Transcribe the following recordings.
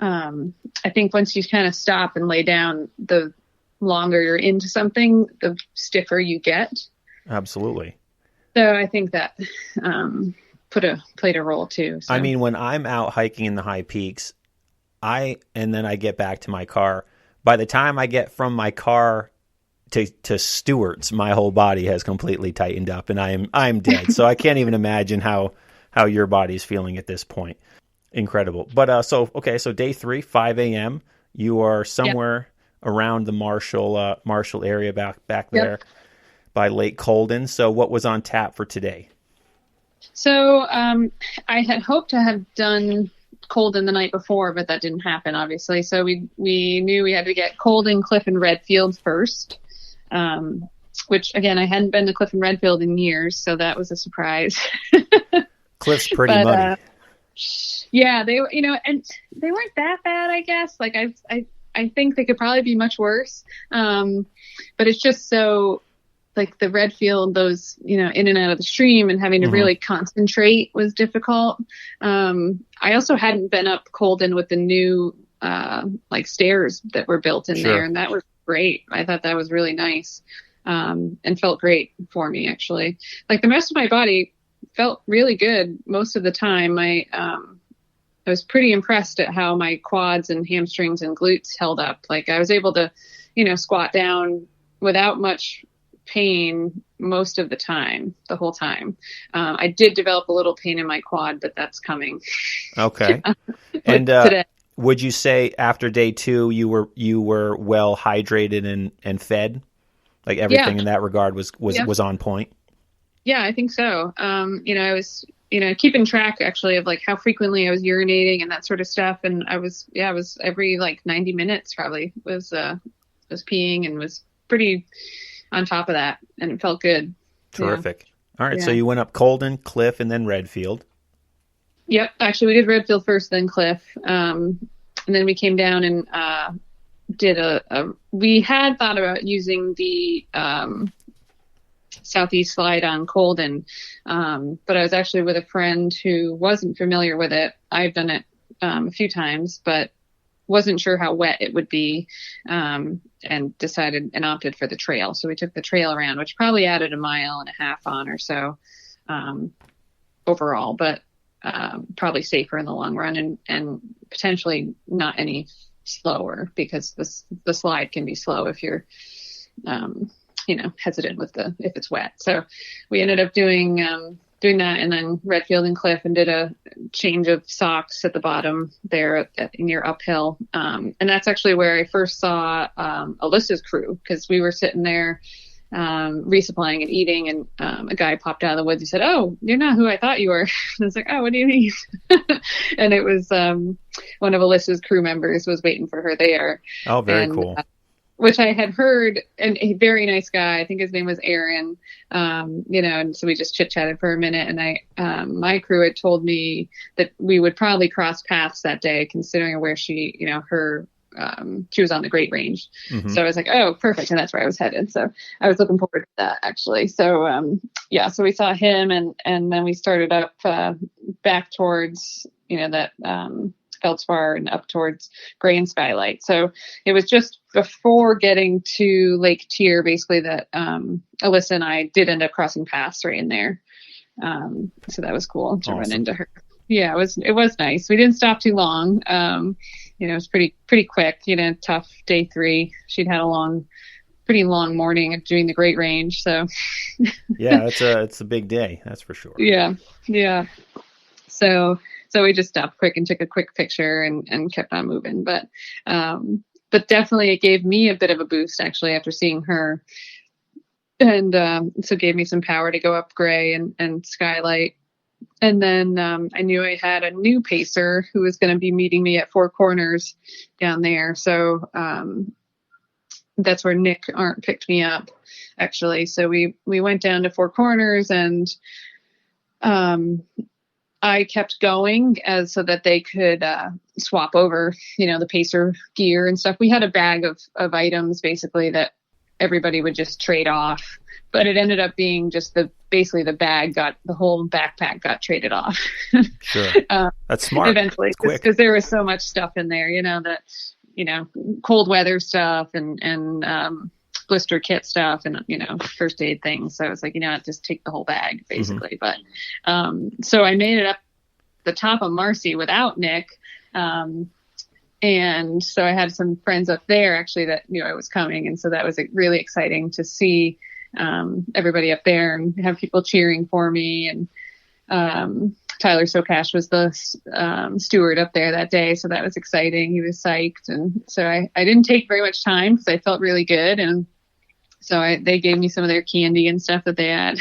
I think once you kind of stop and lay down, the longer you're into something, the stiffer you get. Absolutely. So I think that played a role too. So. I mean, when I'm out hiking in the high peaks, and then I get back to my car. By the time I get from my car to Stewart's, my whole body has completely tightened up, and I'm dead. So I can't even imagine how your body's feeling at this point. Incredible. But so day 3, 5 a.m. You are somewhere around the Marshall area back there by Lake Colden. So what was on tap for today? So I had hoped to have done Colden the night before, but that didn't happen, obviously. So we knew we had to get Colden, Cliff, and Redfield first, which, again, I hadn't been to Cliff and Redfield in years, so that was a surprise. Cliff's pretty muddy. Yeah, they were, and they weren't that bad, I guess. Like, I think they could probably be much worse. But it's just so, like, the Redfield, those, in and out of the stream and having to really concentrate was difficult. I also hadn't been up Colden with the new, stairs that were built in there. And that was great. I thought that was really nice. And felt great for me, actually. Like, the rest of my body felt really good most of the time. I was pretty impressed at how my quads and hamstrings and glutes held up. Like, I was able to, squat down without much pain most of the time, the whole time. I did develop a little pain in my quad, but that's coming. Okay. And today. Would you say after day 2 you were well hydrated and fed? Like, everything in that regard was on point? Yeah, I think so. I was, keeping track actually of like how frequently I was urinating and that sort of stuff. And I was every like 90 minutes probably was peeing and was pretty on top of that, and it felt good. Terrific. Yeah. All right. Yeah. So you went up Colden, Cliff, and then Redfield. Yep. Actually, we did Redfield first, then Cliff. And then we came down and did we had thought about using the Southeast slide on Colden. But I was actually with a friend who wasn't familiar with it. I've done it a few times, but wasn't sure how wet it would be, and decided and opted for the trail. So we took the trail around, which probably added 1.5 miles on or so overall, but probably safer in the long run and potentially not any slower, because the slide can be slow if you're hesitant if it's wet. So we ended up doing that, and then Redfield and Cliff, and did a change of socks at the bottom there near Uphill. And that's actually where I first saw Alyssa's crew, because we were sitting there resupplying and eating, and a guy popped out of the woods. He said, "Oh, you're not who I thought you were." I was like, "Oh, what do you mean?" And it was one of Alyssa's crew members was waiting for her there. Oh, very cool. Which I had heard, and a very nice guy. I think his name was Aaron. And so we just chit chatted for a minute, and my crew had told me that we would probably cross paths that day, considering where she, she was on the Great Range. Mm-hmm. So I was like, oh, perfect. And that's where I was headed. So I was looking forward to that, actually. So, so we saw him, and then we started up, back towards, that, Feldspar and up towards Gray and Skylight. So it was just before getting to Lake Tier, basically, that Alyssa and I did end up crossing paths right in there. So that was cool to run into her. Yeah, it was nice. We didn't stop too long. It was pretty quick. Tough day 3. She'd had a pretty long morning of doing the Great Range. So yeah, it's a big day, that's for sure. Yeah. So we just stopped quick and took a quick picture and kept on moving. But definitely it gave me a bit of a boost, actually, after seeing her. And so it gave me some power to go up Gray and Skylight. And then I knew I had a new pacer who was going to be meeting me at Four Corners down there. So that's where Nick Arndt picked me up, actually. So we went down to Four Corners, and I kept going so that they could swap over, the pacer gear and stuff. We had a bag of items, basically, that everybody would just trade off. But it ended up being just basically the whole backpack got traded off. Sure. That's smart. Eventually, because there was so much stuff in there, cold weather stuff and blister kit stuff and, first aid things. So I was like, just take the whole bag basically. Mm-hmm. But, so I made it up the top of Marcy without Nick. And so I had some friends up there actually that knew I was coming. And so that was really exciting to see everybody up there and have people cheering for me. And Tyler Socash was the steward up there that day. So that was exciting. He was psyched. And so I didn't take very much time because I felt really good. And so they gave me some of their candy and stuff that they had.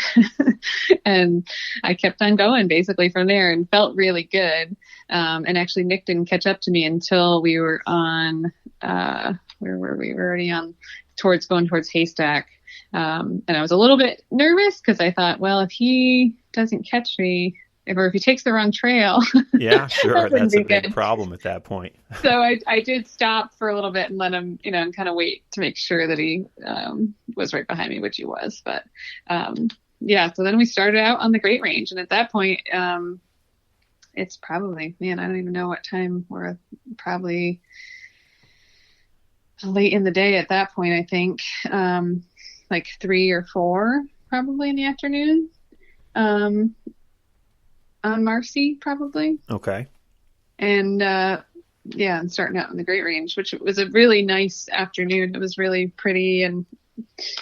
And I kept on going basically from there and felt really good. And actually Nick didn't catch up to me until we were on, where were we? We were already on going towards Haystack. And I was a little bit nervous because I thought, well, if he doesn't catch me, or if he takes the wrong trail. Yeah, sure. That's a big problem at that point. So I did stop for a little bit and let him, and kind of wait to make sure that he was right behind me, which he was. But so then we started out on the Great Range. And at that point, it's probably, I don't even know what time we're probably late in the day at that point, I think. Like 3 or 4 probably in the afternoon. On Marcy, probably. Okay. And and starting out in the Great Range, which was a really nice afternoon. It was really pretty, and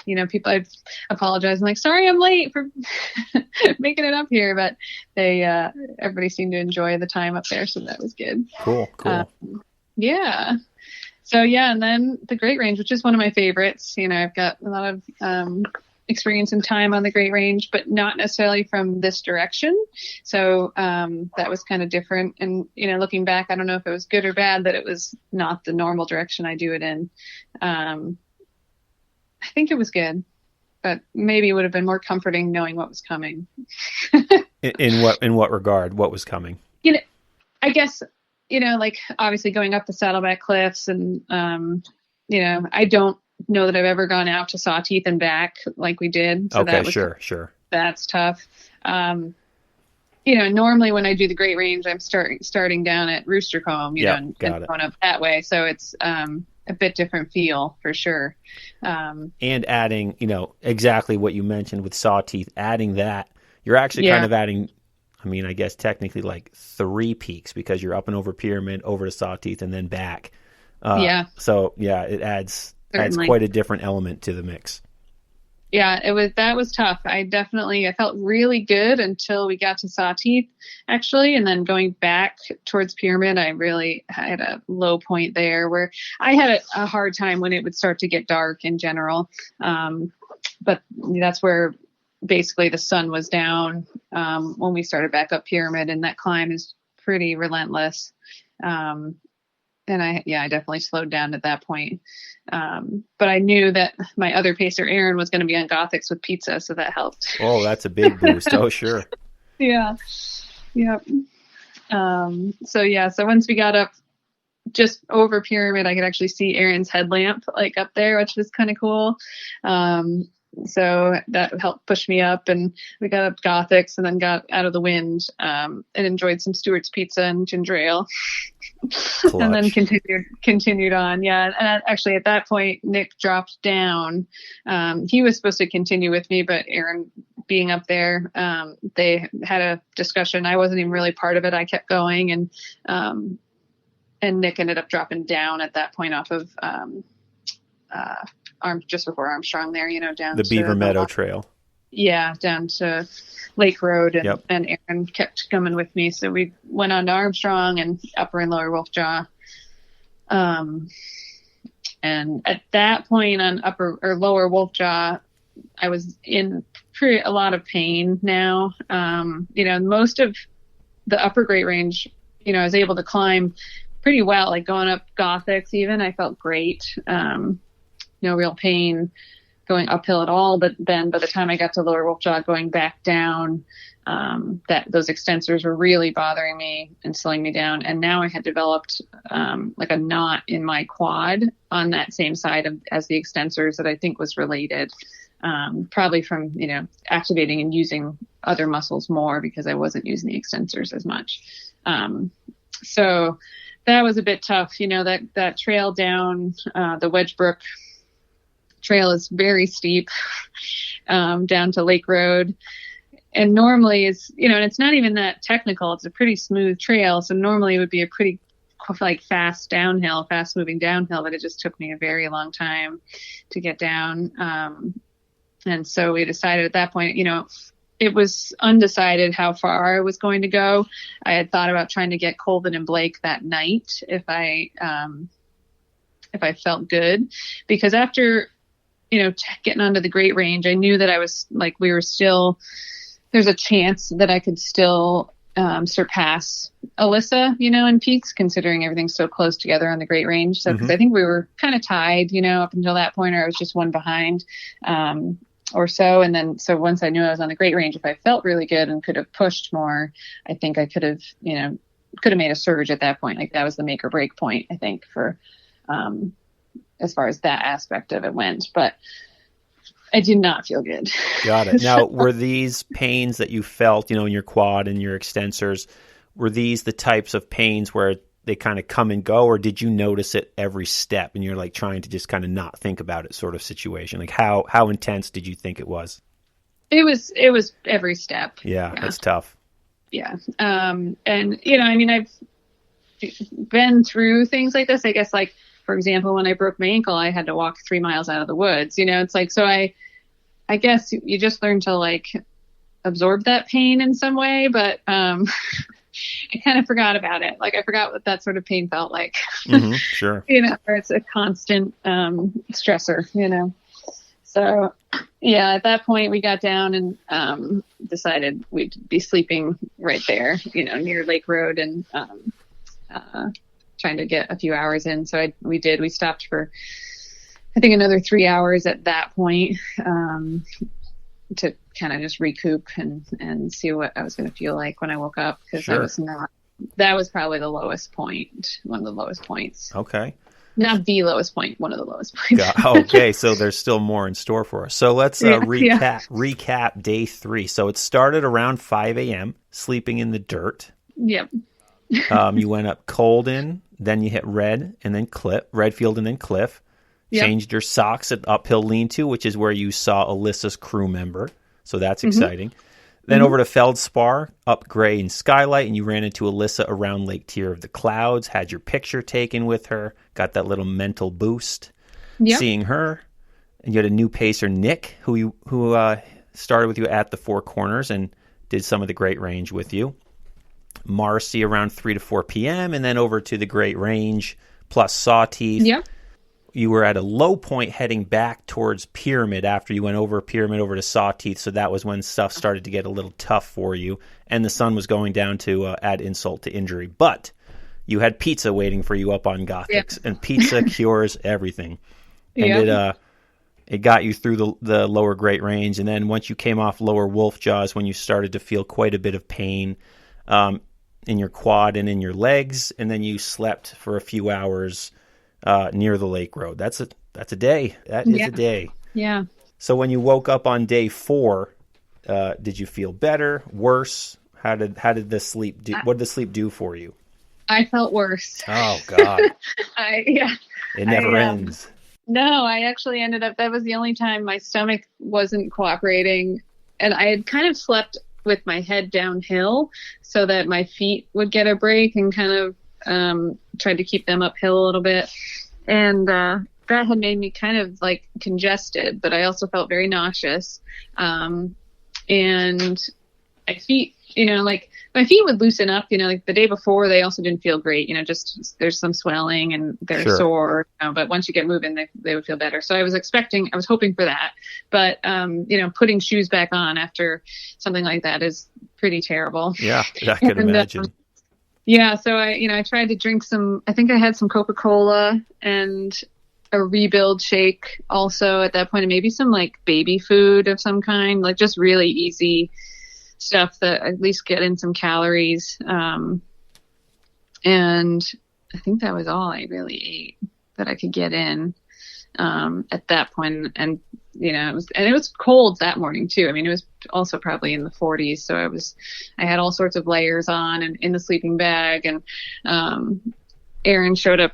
people, I've apologized, like, sorry I'm late for making it up here, but everybody seemed to enjoy the time up there, so that was good. Cool. Yeah. So and then the Great Range, which is one of my favorites. I've got a lot of experience and time on the Great Range, but not necessarily from this direction. So that was kind of different. And, looking back, I don't know if it was good or bad that it was not the normal direction I do it in. I think it was good, but maybe it would have been more comforting knowing what was coming. In what regard? What was coming? I guess, like obviously going up the Saddleback Cliffs and, I don't know that I've ever gone out to Sawteeth and back like we did. So okay, that was, sure. That's tough. Normally when I do the Great Range, I'm starting down at Rooster Comb, and going up that way. So it's a bit different feel for sure. And adding, exactly what you mentioned with Sawteeth, adding that, you're actually kind of adding, I guess technically like 3 peaks because you're up and over Pyramid, over to Sawteeth, and then back. So it adds quite a different element to the mix. Yeah, that was tough. I felt really good until we got to Sawteeth, actually. And then going back towards Pyramid, I really had a low point there where I had a hard time when it would start to get dark in general. But that's where basically the sun was down when we started back up Pyramid, and that climb is pretty relentless. And I definitely slowed down at that point. But I knew that my other pacer, Aaron, was going to be on Gothics with pizza, so that helped. Oh, that's a big boost. Oh, sure. Yeah. Yep. So once we got up just over Pyramid, I could actually see Aaron's headlamp like up there, which was kind of cool. So that helped push me up, and we got up Gothics and then got out of the wind and enjoyed some Stewart's Pizza and ginger ale. And then continued on. Yeah. And actually at that point, Nick dropped down. He was supposed to continue with me, but Aaron being up there, they had a discussion. I wasn't even really part of it. I kept going, and Nick ended up dropping down at that point off of just before Armstrong there, down the Beaver Meadow Trail. Yeah, down to Lake Road, and Aaron kept coming with me. So we went on to Armstrong and Upper and Lower Wolfjaw. And at that point on Upper or Lower Wolfjaw, I was in a lot of pain now. Most of the Upper Great Range, I was able to climb pretty well, like going up Gothics even, I felt great. No real pain. going uphill at all. But then by the time I got to Lower Wolf Jaw, going back down, that those extensors were really bothering me and slowing me down. And now I had developed like a knot in my quad on that same side as the extensors that I think was related, probably from, activating and using other muscles more because I wasn't using the extensors as much. So that was a bit tough. That trail down the Wedgebrook trail is very steep down to Lake Road. And normally and it's not even that technical. It's a pretty smooth trail. So normally it would be a pretty fast moving downhill, but it just took me a very long time to get down. And so we decided at that point, it was undecided how far I was going to go. I had thought about trying to get Colvin and Blake that night if I felt good, because after, getting onto the Great Range, I knew that I was there's a chance that I could still surpass Alyssa, in peaks, considering everything's so close together on the Great Range. So, because I think we were kind of tied, up until that point, or I was just one behind or so. And then, so once I knew I was on the Great Range, if I felt really good and could have pushed more, I think I could have made a surge at that point. Like that was the make or break point, I think, for as far as that aspect of it went. But I did not feel good. Got it. Now, were these pains that you felt, in your quad and your extensors, were these the types of pains where they kind of come and go, or did you notice it every step and you're like trying to just kind of not think about it sort of situation? Like how intense did you think it was? It was every step. Yeah. That's tough. Yeah. And, I've been through things like this, I guess, like, for example, when I broke my ankle, I had to walk 3 miles out of the woods, it's like, so I guess you just learn to like absorb that pain in some way, but, I kind of forgot about it. Like I forgot what that sort of pain felt like, sure. Or it's a constant, stressor, So yeah, at that point we got down and, decided we'd be sleeping right there, near Lake Road and, trying to get a few hours in. So we stopped for, I think, another 3 hours at that point, to kind of just recoup and see what I was going to feel like when I woke up. Cause sure. that was probably the lowest point, one of the lowest points. Okay. Not the lowest point, one of the lowest points. Okay. So there's still more in store for us. So let's recap day 3. So it started around 5 a.m., sleeping in the dirt. Yep. You went up Colden, then you hit Redfield and then Cliff. Yep. Changed your socks at Uphill Lean-To, which is where you saw Alyssa's crew member. So that's exciting. Then over to Feldspar, up Gray and Skylight, and you ran into Alyssa around Lake Tier of the Clouds, had your picture taken with her, got that little mental boost seeing her. And you had a new pacer, Nick, who started with you at the Four Corners and did some of the Great Range with you. Marcy around 3 to 4 p.m., and then over to the Great Range plus Sawteeth. Yep. You were at a low point heading back towards Pyramid after you went over Pyramid over to Sawteeth, so that was when stuff started to get a little tough for you, and the sun was going down to add insult to injury. But you had pizza waiting for you up on Gothics, and pizza cures everything. And it got you through the lower Great Range, and then once you came off Lower Wolf Jaws, when you started to feel quite a bit of pain in your quad and in your legs, and then you slept for a few hours near the Lake Road. That's a day. That is a day. Yeah. So when you woke up on day 4, did you feel better, worse? How did the sleep do? What did the sleep do for you? I felt worse. Oh God. It never ends. No, I actually ended up, that was the only time my stomach wasn't cooperating, and I had kind of slept with my head downhill so that my feet would get a break, and kind of tried to keep them uphill a little bit. And that had made me kind of like congested, but I also felt very nauseous. And my feet, like my feet would loosen up, like the day before, they also didn't feel great, just there's some swelling and they're sore, but once you get moving, they would feel better. So I was hoping for that. But, putting shoes back on after something like that is pretty terrible. Yeah, I could imagine. Yeah, so I tried to drink I think I had some Coca-Cola and a rebuild shake also at that point, and maybe some like baby food of some kind, like just really easy stuff that at least get in some calories. And I think that was all I really ate that I could get in at that point. And it was cold that morning too. I mean, it was also probably in the 40s, so I had all sorts of layers on and in the sleeping bag. And Aaron showed up,